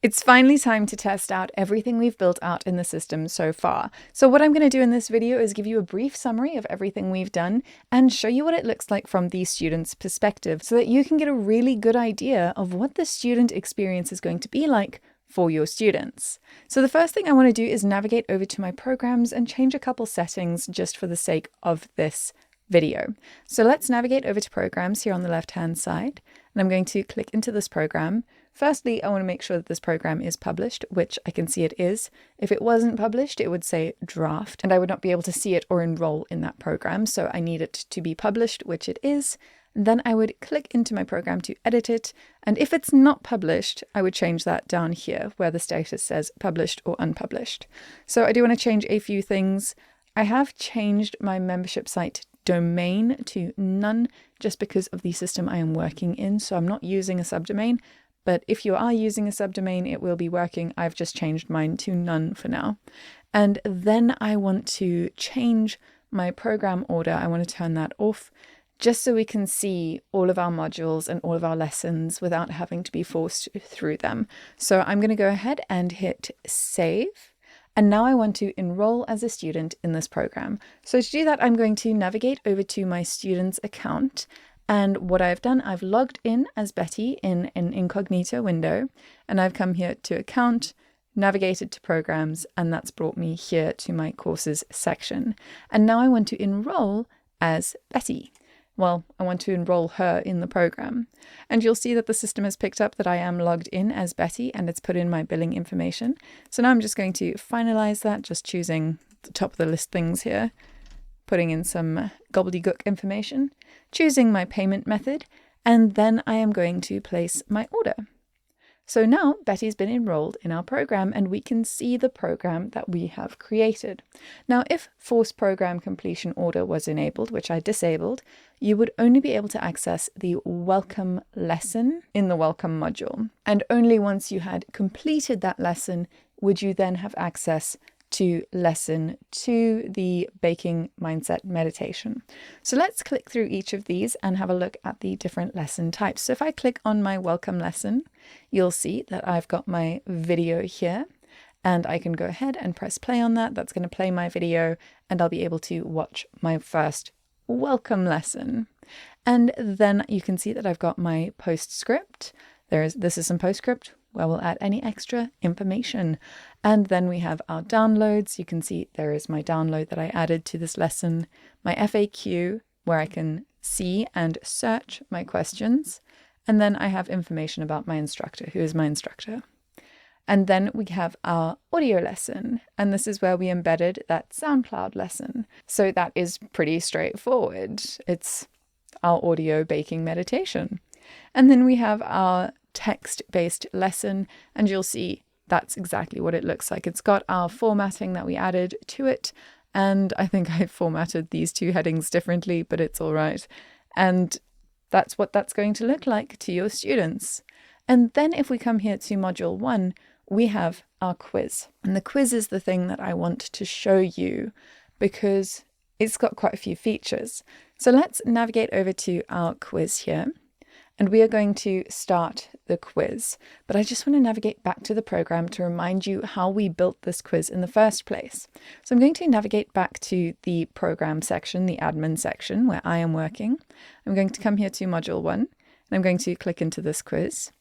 It's finally time to test out everything we've built out in the system so far. So what I'm going to do in this video is give you a brief summary of everything we've done and show you what it looks like from the student's perspective so that you can get a really good idea of what the student experience is going to be like for your students. So the first thing I want to do is navigate over to my programs and change a couple settings just for the sake of this video. So let's navigate over to programs here on the left-hand side, and I'm going to click into this program. Firstly, I want to make sure that this program is published, which I can see it is. If it wasn't published, it would say draft, and I would not be able to see it or enroll in that program. So I need it to be published, which it is. Then I would click into my program to edit it. And if it's not published, I would change that down here where the status says published or unpublished. So I do want to change a few things. I have changed my membership site domain to none just because of the system I am working in. So I'm not using a subdomain. But if you are using a subdomain, it will be working. I've just changed mine to none for now. And then I want to change my program order. I want to turn that off just so we can see all of our modules and all of our lessons without having to be forced through them. So I'm going to go ahead and hit save. And now I want to enroll as a student in this program. So to do that, I'm going to navigate over to my student's account. And what I've done, I've logged in as Betty in an incognito window, and I've come here to account, navigated to programs, and that's brought me here to my courses section. And now I want to enroll as Betty. Well, I want to enroll her in the program. And you'll see that the system has picked up that I am logged in as Betty and it's put in my billing information. So now I'm just going to finalize that, just choosing the top of the list things here, putting in some gobbledygook information, choosing my payment method, and then I am going to place my order. So now Betty's been enrolled in our program and we can see the program that we have created. Now, if force program completion order was enabled, which I disabled, you would only be able to access the welcome lesson in the welcome module. And only once you had completed that lesson would you then have access to lesson 2, the baking mindset meditation. So let's click through each of these and have a look at the different lesson types. So if I click on my welcome lesson, you'll see that I've got my video here and I can go ahead and press play on that. That's going to play my video and I'll be able to watch my first welcome lesson. And then you can see that I've got my postscript. This is some postscript where we'll add any extra information. And then we have our downloads. You can see there is my download that I added to this lesson, my FAQ where I can see and search my questions. And then I have information about my instructor, who is my instructor. And then we have our audio lesson. And this is where we embedded that SoundCloud lesson. So that is pretty straightforward. It's our audio baking meditation. And then we have our text-based lesson, and you'll see that's exactly what it looks like. It's got our formatting that we added to it, and I think I formatted these two headings differently, but it's all right. And that's what that's going to look like to your students. And then if we come here to module 1, we have our quiz. And the quiz is the thing that I want to show you because it's got quite a few features. So let's navigate over to our quiz here. And we are going to start the quiz, but I just want to navigate back to the program to remind you how we built this quiz in the first place. So I'm going to navigate back to the program section, the admin section where I am working. I'm going to come here to module 1 and I'm going to click into this quiz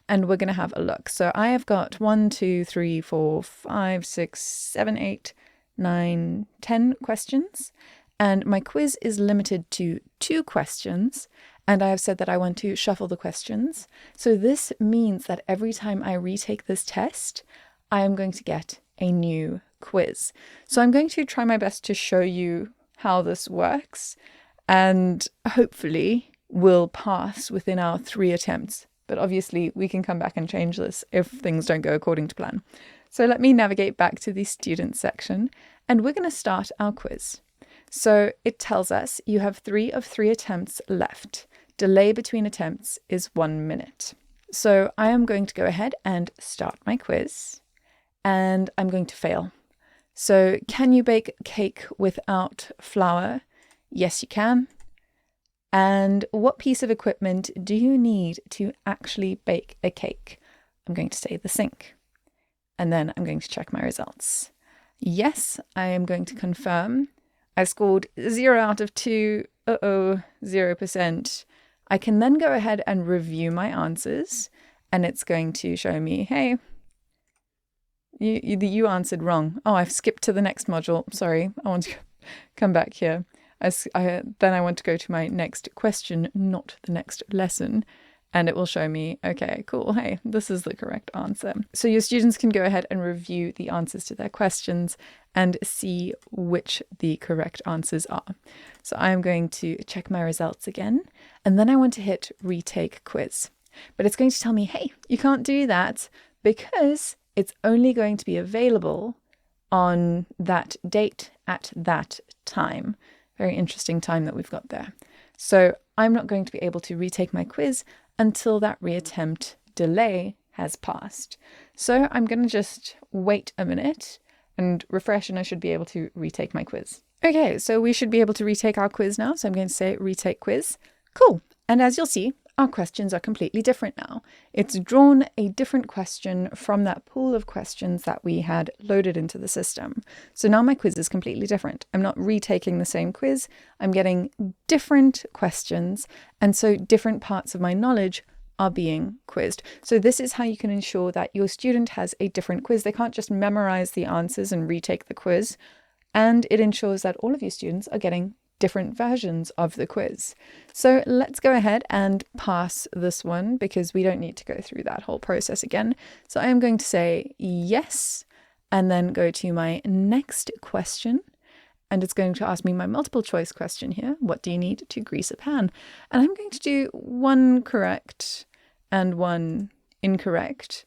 and we're going to have a look. So I have got 1, 2, 3, 4, 5, 6, 7, 8, 9, 10 questions. And my quiz is limited to 2 questions. And I have said that I want to shuffle the questions. So this means that every time I retake this test, I am going to get a new quiz. So I'm going to try my best to show you how this works and hopefully we'll pass within our 3 attempts. But obviously we can come back and change this if things don't go according to plan. So let me navigate back to the student section and we're going to start our quiz. So it tells us you have 3 of 3 attempts left. Delay between attempts is 1 minute. So I am going to go ahead and start my quiz and I'm going to fail. So can you bake cake without flour? Yes, you can. And what piece of equipment do you need to actually bake a cake? I'm going to say the sink. and then I'm going to check my results. Yes, I am going to confirm. I scored 0 out of 2. 0%. I can then go ahead and review my answers, and it's going to show me, hey, you answered wrong. Oh, I've skipped to the next module. Sorry, I want to come back here. Then I want to go to my next question, not the next lesson. And it will show me, okay, cool, hey, this is the correct answer. So your students can go ahead and review the answers to their questions and see which the correct answers are. So I'm going to check my results again, and then I want to hit retake quiz. But it's going to tell me, hey, you can't do that because it's only going to be available on that date at that time. Very interesting time that we've got there. So I'm not going to be able to retake my quiz until that reattempt delay has passed. So I'm going to just wait a minute and refresh, and I should be able to retake my quiz. Okay, so we should be able to retake our quiz now. So I'm going to say retake quiz. Cool. And as you'll see, our questions are completely different now. It's drawn a different question from that pool of questions that we had loaded into the system. So now my quiz is completely different. I'm not retaking the same quiz. I'm getting different questions. And so different parts of my knowledge are being quizzed. So this is how you can ensure that your student has a different quiz. They can't just memorize the answers and retake the quiz. And it ensures that all of your students are getting different versions of the quiz. So let's go ahead and pass this one because we don't need to go through that whole process again. So I am going to say yes, and then go to my next question. And it's going to ask me my multiple choice question here. What do you need to grease a pan? And I'm going to do 1 correct and 1 incorrect.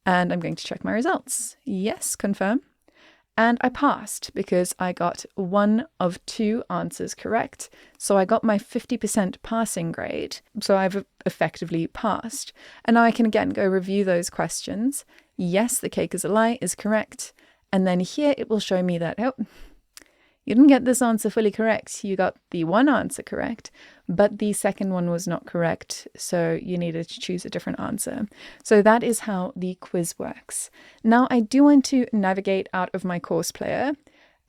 And I'm going to check my results. Yes, confirm. And I passed because I got 1 of 2 answers correct. So I got my 50% passing grade. So I've effectively passed. And now I can again go review those questions. Yes, the cake is a lie is correct. And then here it will show me that, oh, you didn't get this answer fully correct. You got the 1 answer correct, but the second one was not correct. So you needed to choose a different answer. So that is how the quiz works. Now I do want to navigate out of my course player.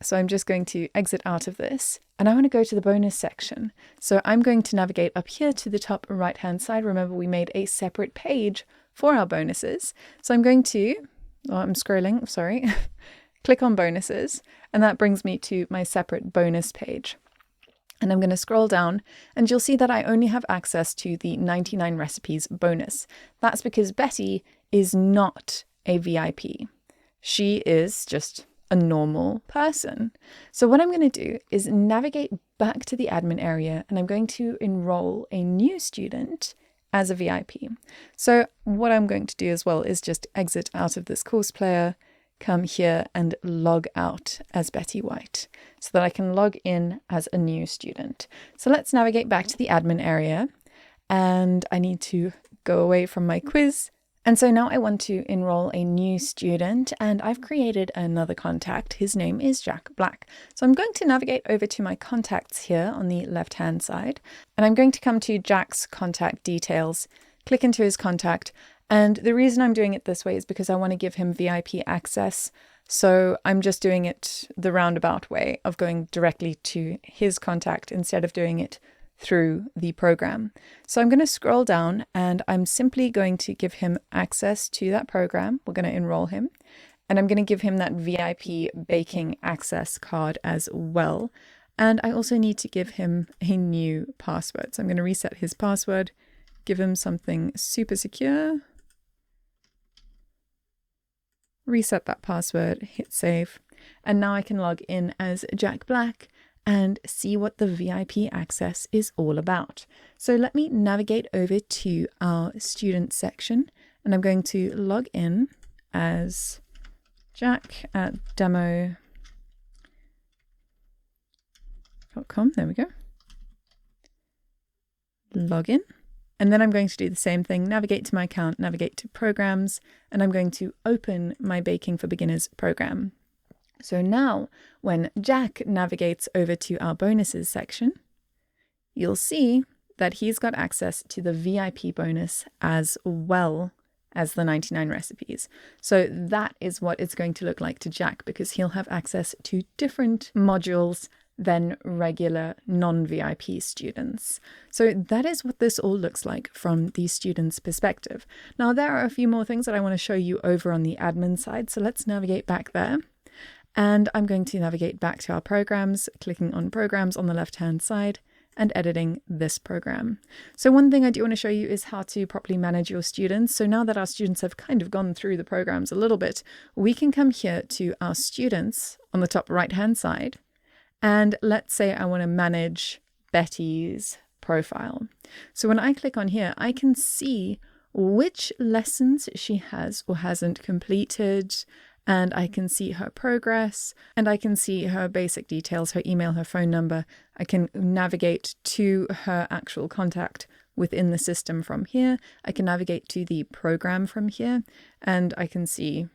So I'm just going to exit out of this, and I want to go to the bonus section. So I'm going to navigate up here to the top right-hand side. Remember, we made a separate page for our bonuses. So I'm going to, I'm scrolling, sorry. Click on bonuses, and that brings me to my separate bonus page. And I'm going to scroll down, and you'll see that I only have access to the 99 recipes bonus. That's because Betty is not a VIP. She is just a normal person. So what I'm going to do is navigate back to the admin area, and I'm going to enroll a new student as a VIP. So what I'm going to do as well is just exit out of this course player, come here and log out as Betty White so that I can log in as a new student. So let's navigate back to the admin area, and I need to go away from my quiz. And so now I want to enroll a new student, and I've created another contact. His name is Jack Black. So I'm going to navigate over to my contacts here on the left-hand side, and I'm going to come to Jack's contact details, click into his contact. And the reason I'm doing it this way is because I want to give him VIP access. So I'm just doing it the roundabout way of going directly to his contact instead of doing it through the program. So I'm going to scroll down, and I'm simply going to give him access to that program. We're going to enroll him, and I'm going to give him that VIP baking access card as well. And I also need to give him a new password. So I'm going to reset his password, give him something super secure. Reset that password, hit save, and now I can log in as Jack Black and see what the VIP access is all about. So let me navigate over to our student section, and I'm going to log in as Jack at demo.com. There we go. Log in. And then I'm going to do the same thing, navigate to my account, navigate to programs, and I'm going to open my Baking for Beginners program. So now when Jack navigates over to our bonuses section, you'll see that he's got access to the VIP bonus as well as the 99 recipes. So that is what it's going to look like to Jack, because he'll have access to different modules than regular non-VIP students. So that is what this all looks like from the student's perspective. Now, there are a few more things that I want to show you over on the admin side. So let's navigate back there. And I'm going to navigate back to our programs, clicking on programs on the left-hand side and editing this program. So one thing I do want to show you is how to properly manage your students. So now that our students have kind of gone through the programs a little bit, we can come here to our students on the top right-hand side. And let's say I want to manage Betty's profile. So when I click on here, I can see which lessons she has or hasn't completed, and I can see her progress, and I can see her basic details, her email, her phone number. I can navigate to her actual contact within the system from here. I can navigate to the program from here, and I can see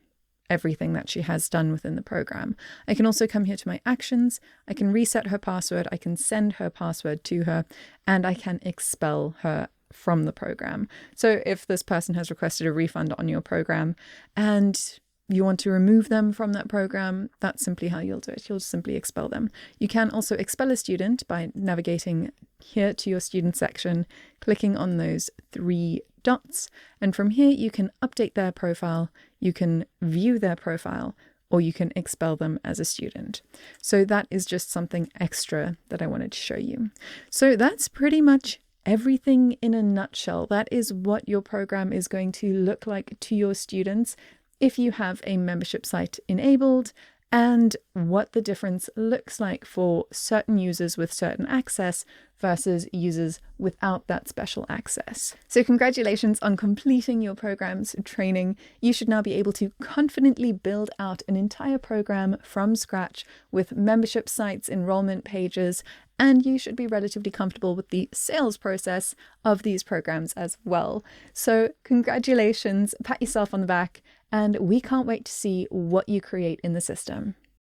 everything that she has done within the program. I can also come here to my actions. I can reset her password. I can send her password to her, and I can expel her from the program. So if this person has requested a refund on your program and you want to remove them from that program, that's simply how you'll do it. You'll simply expel them. You can also expel a student by navigating here to your student section, clicking on those 3 dots, and from here you can update their profile, you can view their profile, or you can expel them as a student. So that is just something extra that I wanted to show you. So that's pretty much everything in a nutshell. That is what your program is going to look like to your students if you have a membership site enabled, and what the difference looks like for certain users with certain access versus users without that special access. So congratulations on completing your program's training. You should now be able to confidently build out an entire program from scratch with membership sites, enrollment pages, and you should be relatively comfortable with the sales process of these programs as well. So congratulations, pat yourself on the back, and we can't wait to see what you create in the system.